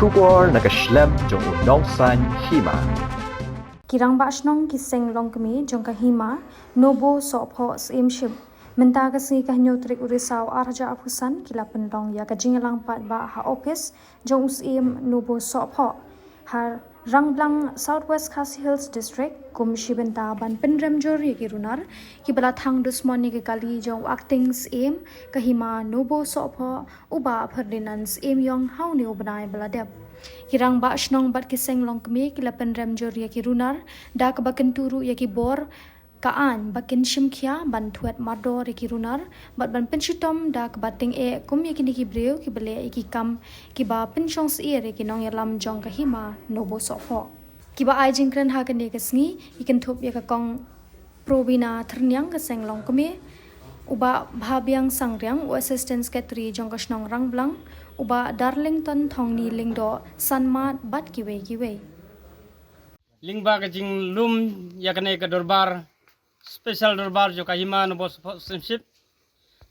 Shubor nakaslem jong unongsan hima. Kirang basnong kiseng longkami jong kahima nobo sopho simship menta kasi kahnyo trik urisaw arja apusan kila pendong ya kajingalang pat ba ha office jong usim nobo sopho har rangblang Southwest Khasi Hills District kumshi benta ban pendrem jori kirunar kibala thang dusmoni ke kali jong acting sim kahima nobo sopho uba ferdinand sim yong hauni ubnai baladep Kirang ba shnong bat kiseng longkmi kila pendrem jori ki runar dak baken turu ya ki bor kaan baken shimkhia ban thuat mador ki runar bat ban penshitom dak bating e kum ya ki breu ki bele ki kam ki ba penchong si re ki nong yalam jong ka hima nobo sopho ki ba ai jingkren ha kan ne kasngi ikan thup ya ka kong probina thrnyang ka seng longkmi uba bhabyang sangyang u assistant secretary jong ka shnong rangblang uba Darlington thongni lingdo sanmat bat kiwe lingba ka jing lum yakane ka dorbar special dorbar jo kahima no bos simship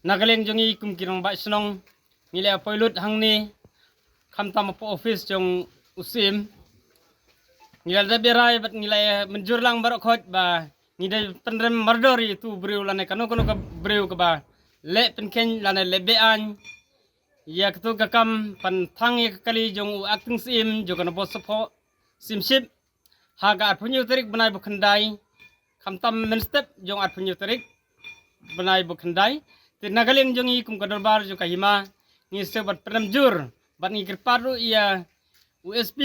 nagaleng jongi kum kirong ba snong ngile poilut hangni khamtam po office jong usim ngile da berai bat ngile menjur lang barok khot ba ngide pendrem mardori tu breu lane kanu ka breu ka ba le penken lane lebean ya ketu kakam pan thang ya kali jong acting sim jo kana bos pho simship haga punyu tarik banai bukhandai khamtam menstep jong punyu tarik banai bukhandai te nagaleng jongi kum kadorbar jo kahima ni sebat penamjur bat ni kirparu ia usp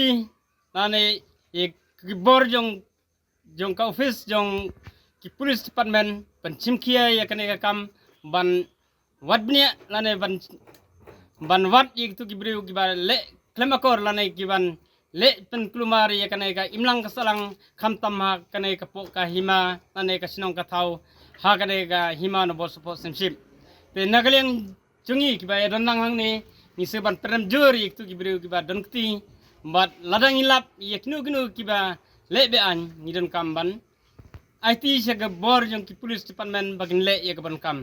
nane e kibor jong ka office jong ki police department penchimkia ya kane kakam ban wadnya lane ban wat ik tu gibreu giba le klemakor lane giban le pen klumari ya kanai ka imlang kasalang khamtam ha kanai ka po ka hima lane ka sinong ka thau ha kanai ka hima no bos po simship te nagaleng chungi giba ya donang hang ni seban peram juri ik tu gibreu giba donkti bat ladang ilap ya knu giba le be an ni don kamban IT siya bor jong ki police department bagin le ya ban kam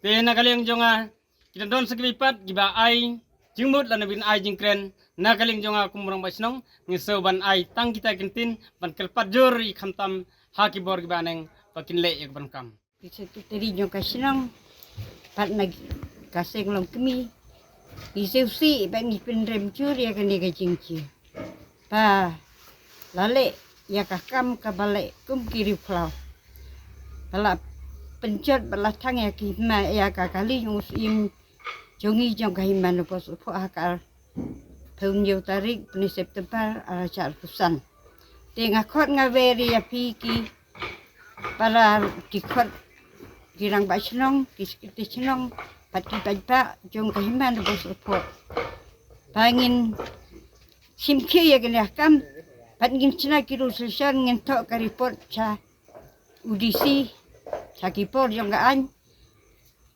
te nagaleng jonga kita don sekripat giba ai jingmut lan bin ai jingkren nagaling jonga kumurang basnong ngiso ban ai tang kita kentin ban kelpat jori khamtam haki bor giba neng pakin le ek ban kam Bisa tu teri jong kasinang pat nag kaseng long kemi iseusi ban ni pendrem curi ya kan ga jingci pa lale ya kakam ka bale kum kiri flau bala pencet bala thang ya ki ma ya ka kali usim jongi jong kahiman pos po akal Punyu tarik ni September aracar pusan tengah khot ngaveri ya piki para dikot girang basnong kiskiti snong pati pajpa jong kahiman pos po pangin simki ya gini akam pangin cina kiru sesan ngentok ka report cha udisi sakipor jong gaan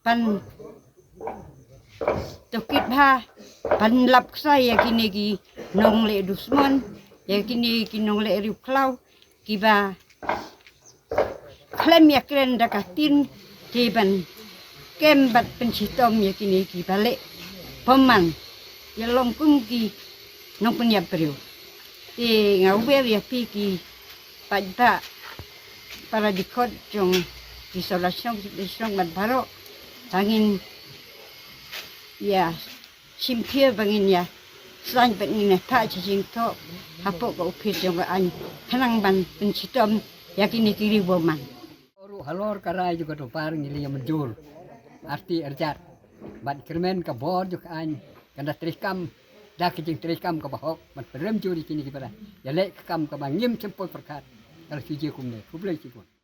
pan Tukit ha panlap saya kini ki nong le dusmon ya kini ki nong le ruklau kiba klem ya kren dakatin kiban kembat pensitom ya kini ki balik peman ya longkung ki nong punya beriu ngauber ya pi ki pada para dikot jong isolasi mat baro angin ya simpia bangin ya selain bangin tak cacing to hapok ke upis yang an kenang ban pensitom yakini kiri boman halor karai juga topar ngili yang menjul arti erjar ban kermen ka bor juga an kanda trikam dak jing trikam ka bahok ban perem juri kini kibara ya lek kam ka bangim cempol perkat kalau siji kumne kublai cikun